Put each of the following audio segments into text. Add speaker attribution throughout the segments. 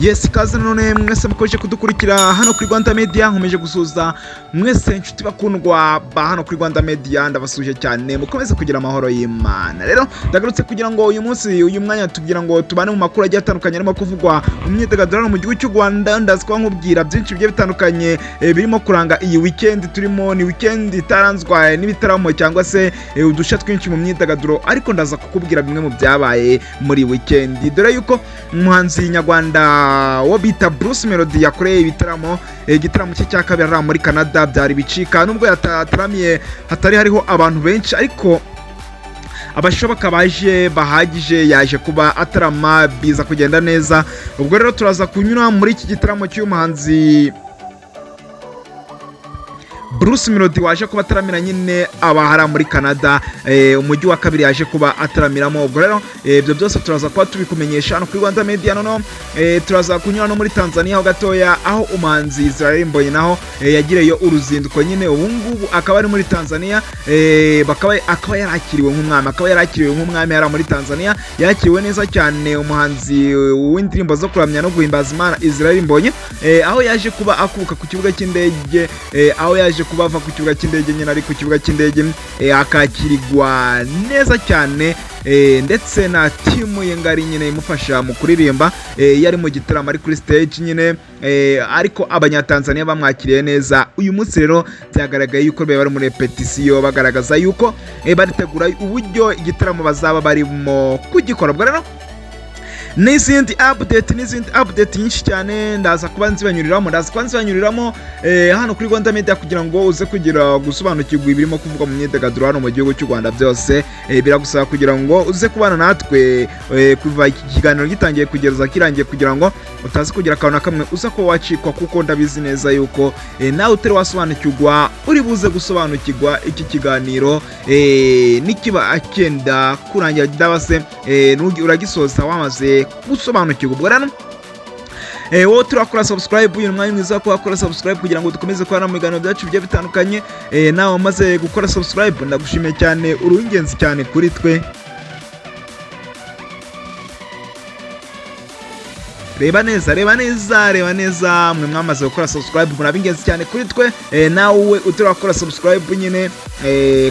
Speaker 1: Yes, kaze none mwese mukomeje kudukurikira hano kuri Rwanda Media. Nkomeje gusuza mwese inshuti bakundwa ba hano kuri Rwanda Media, ndabasuje cyane mukomeze kugira amahoro y'Imana. Rero ndagarutse kugira ngo uyu munsi uyu mwanya tugira ngo tubane mu makuru agiye atandukanye arimo kuvugwa mu myidagaduro mu gihugu cy'u Rwanda. Ndazikwa nkubwira byinshi bigiye bitandukanye birimo kuranga iyi weekend turimo. Ni weekend itaranzwa n'ibitaramo cyangwa se udusha twinshi mu myidagaduro, ariko ndaza kukubwira bimwe mu byabaye muri weekend. Dore yuko umuhanzi nyarwanda wo bita Bruce Melody yakoreye ibitaramo, igitaramo cye cya Kabiri muri Canada, Byari Ibicika. Nubwo yataramiye hatari hariho abantu benshi, ariko abashoboka baje bahagije yaje kuba atarama biza kugenda neza. Ubwo rero turaza kunyura muri iki gitaramo cy'umuhanzi Bruce Melody waje kuba ataramira nyine abahara muri Canada, umujyi wa Kabiri yaje kuba ataramiramo. Ubwo rero ibyo byose turaza kuba tubikumenyesha hano kuri Rwanda Media. Noneho turaza kunyura no muri Tanzania ho gatoya, aho umuhanzi Israel Mbonyi naho yagireyo uruzinduko nyine. Ubu ngubu akaba ari muri Tanzania, akaba yarakiriwe nk'umwami, yari muri Tanzania, yakiriwe neza cyane. Umuhanzi w'indirimbo zo kuramya no guhimbaza Imana Israel Mbonyi, aho yaje kuba akubuka ku kibuga cy'indege, aho yaje kuba ava ku kibuga cy'indege nyine, ari ku kibuga cy'indege akakirirwa neza cyane, ndetse na timu ye ngari nyine imufasha mu kuririmba. Yari mu gitaramo ari kuri stage nyine, ariko abanyatanzania bamwakiriye neza. Uyu munsi rero byagaragaye yuko bari muri repetition, bagaragaza yuko baritegura uburyo igitaramo bazaba barimo kugikora. Ubwo rero n'izindi update nyinshi cyane ndaza kuba nzibanyuriramo hano kuri Rwanda Media, kugira ngo uze kugira gusobanukirwa ibirimo kuvugwa mu myidagaduro hano mu gihugu cy'u Rwanda. Byose biragusaba kugira ngo uze kubana natwe kuva iki kiganiro gitangiye kugeza kirangiye, kugira ngo utazi kugira akantu na kamwe uza kuba wacikwa, kuko ndabizi neza yuko nawe utari wasobanukirwa uri buze gusobanukirwa iki kiganiro nikiba akenda kurangira ndabase uragisoza wamaze gusobanukirwa. Ubwo rero wowe turakora subscribe, uyu mwanya mwiza ko wakora subscribe kugira ngo dukomeze kubana mu biganiro byacu bigiye bitandukanye. Nawe wamaze gukora subscribe ndagushimiye cyane, uri ingenzi cyane kuri twe. Reba neza mwe mwamaze gukora subscribe, muri abingenzi cyane kuri twe. Nawe utarakora subscribe nyine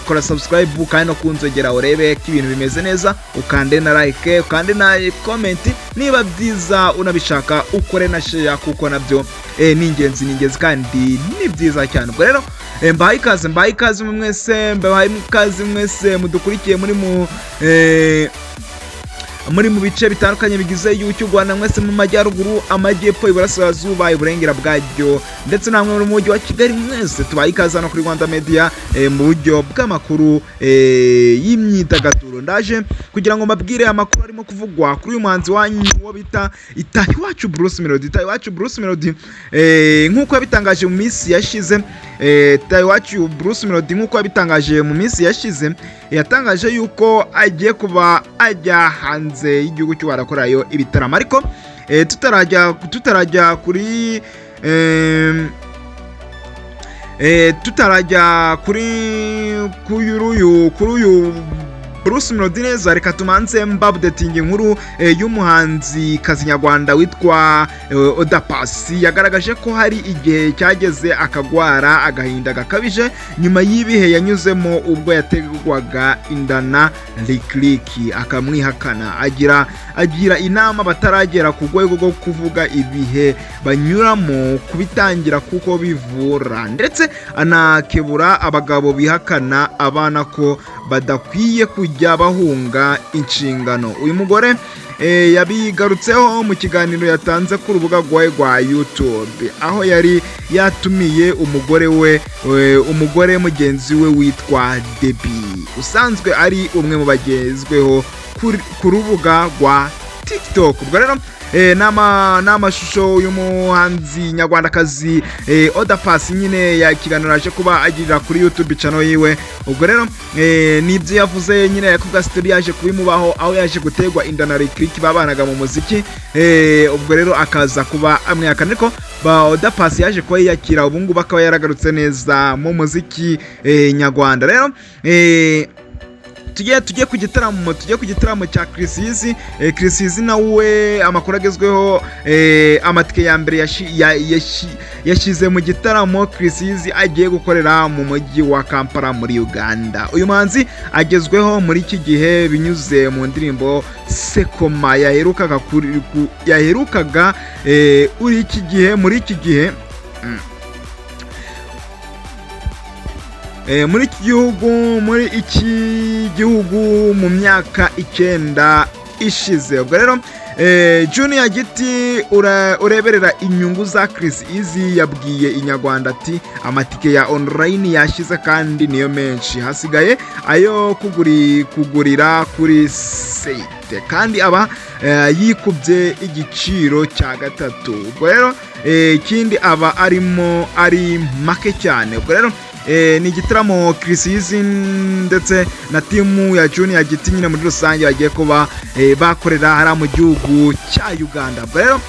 Speaker 1: kora subscribe kandi no kunzogera urebe ko ibintu bimeze neza, ukande na like, ukande na comment, niba byiza unabishaka ukore na share, kuko nabyo ni ingenzi kandi ni byiza cyane. Ubwo rero mbahaye ikaze mwese mudukurikiye muri mu bice bitandukanye bigize igihugu cy'u Rwanda, mwese mu majyaruguru, amajyepfo, iburasirazuba, iburengera bwaryo, ndetse namwe mu mujyi wa Kigali, mwese tubaye ikaze hano kuri Rwanda Media mu buryo bw'amakuru y'imyidagaduro. Ndaje kugira ngo mbabwire amakuru arimo kuvugwa kuri uyu muhanzi wanyu wo bita Itahiwacu Bruce Melody. Nk'uko yabitangaje mu minsi yashize, Itahiwacu Bruce Melody nk'uko yabitangaje mu minsi yashize, yatangaje yuko agiye kuba ajya hanze y'igihugu cy'u Rwanda akorayo ibitaramo. Ariko tutarajya kuri uyu Bruce Melody neza, reka tumanze mbabdeting inkuru y'umuhanzi kazi nyarwanda witwa Oda Paccy. Yagaragaje ko hari igihe cyageze akagwara agahinda gakabije nyuma y'ibihe yanyuzemo ubwo yategwaga indana Likliki akamwihakana. Agira inama bataragera ku rwego rwo kuvuga ibihe banyuramo kubitangira kuko bivura, ndetse anakebura abagabo bihakana abana ko badakwiye kujya bahunga inshingano. Uyu mugore yabigarutseho mu kiganiro yatanze ku rubuga rwa YouTube, aho yari yatumiye umugore mugenzi we witwa Debbie, usanzwe ari umwe mu bagezweho ku rubuga rwa TikTok. Ubwo rero n'amashusho y'umuhanzi nyarwandakazi Oda Paccy nyine yakiganiro aje kuba agirira kuri YouTube channel yiwe. Ubwo rero nibyo yavuze nyine, yakubwa story yaje kubimubaho, aho yaje gutegwa indana Likliki babanaga mu muziki. Ubwo rero akaza kuba amwihakana, ariko Oda Paccy yaje kuba yakira, ubu ngubu akaba yaragarutse neza mu muziki nyarwanda. Rero tujye ku gitaramo cya Chris nawe amakuru agezweho, amatike ya mbere yashize mu gitaramo Chris agiye gukorera mu mujyi wa Kampala muri Uganda. Uyu muhanzi agezweho muri iki gihe binyuze mu ndirimbo Sekoma yaherukaga muri iki gihugu mu myaka 9 ishize. Ubwo rero Junior Giti ureberera inyungu za Chris yabwiye Inyarwanda ati amatike ya online yashize kandi niyo menshi, hasigaye ayo kugurira kuri site kandi aba yikubye igiciro cya gatatu. Ubwo rero ikindi aba ari make cyane. Ubwo rero ni igitaramo Chris ndetse na timu ya Junior Giti nyine muri rusange bagiye kuba bakorera hariya mu gihugu cya Uganda. Ubwo rero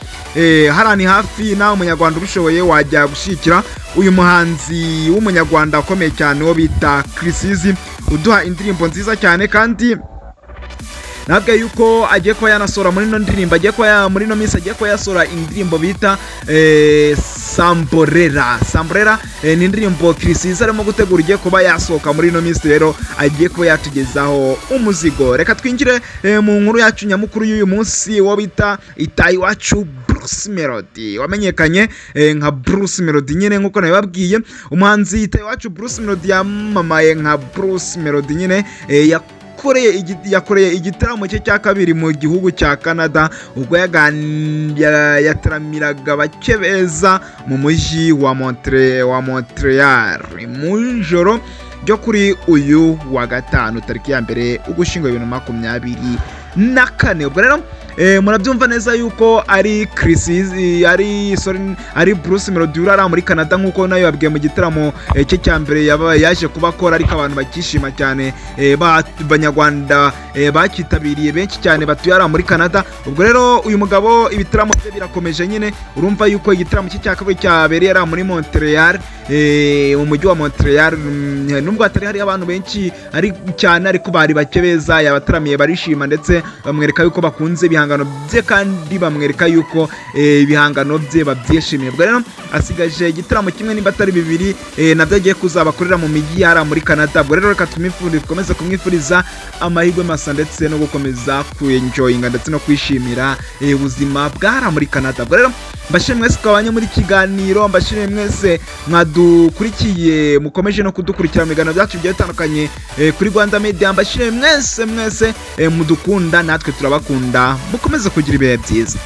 Speaker 1: hariya ni hafi, nawe umunyarwanda ubishoboye wajya gushyigikira uyu muhanzi w'umunyarwanda ukomeye cyane wo bita Chris uduha indirimbo nziza cyane, kandi nabwo yuko agiye kuba yanasora muri ino ndirimbo, muri ino minsi agiye kuba yasora indirimbo bita Samborera. Ni indirimbo Chris arimo gutegura ugiye kuba yasohoka muri ino minsi, rero agiye kuba yatugezaho umuzigo. Reka twinjire mu nkuru yacu nyamukuru y'uyu munsi wo bita Itayiwacu Bruce Melody, wamenyekanye nka Bruce Melody nyine nkuko nabibabwiye. Umuhanzi Itayiwacu Bruce Melody yamamaye nka Bruce Melody nyine yakoreye igitaramo cye cya kabiri mu gihugu cya Canada, ubwo yataramiraga bake beza mu mujyi wa Montreal mu ijoro ryo kuri uyu wa gatanu tariki ya mbere Ugushyingo 2024. Ubwo rero murabyumva neza yuko ari Bruce Melody urara muri Canada nkuko nayo yabwiye mu gitaramo cye cya mbere yaje kubakora, ariko abantu bakishima cyane, banyarwanda bakitabiriye benshi cyane batuye ara muri Canada. Ubwo rero uyu mugabo ibitaramo bye birakomeje nyine, urumva yuko igitaramo cye cya kabiri cyabereye ara muri Montreal, mu mujyi wa Montreal, nubwo hatari hari abantu benshi cyane ariko bari bake beza, yabataramiye barishima ndetse bamwereka yuko bakunze ibihangano bye kandi bamwereka yuko ibihangano bye babyishimiye. Ubwo rero asigaje igitaramo kimwe nimba atari bibiri nabyo agiye kuzabakorera mu mijyi yara muri Canada. Ubwo rero reka dukomeze kumwifuriza amahirwe masa ndetse no gukomeza kuenjoyinga ndetse no kwishimira ubuzima bwara muri Canada. Ubwo rero mbashimye mwese twabanye muri kiganiro, mbashimye mwese mwadukurikiye, mukomeje no kudukurikira mu biganiro byacu bigiye bitandukanye kuri Rwanda Media. Mbashimye mwese mudukunda, natwe turabakunda, mukomeze kugira ibihe byiza.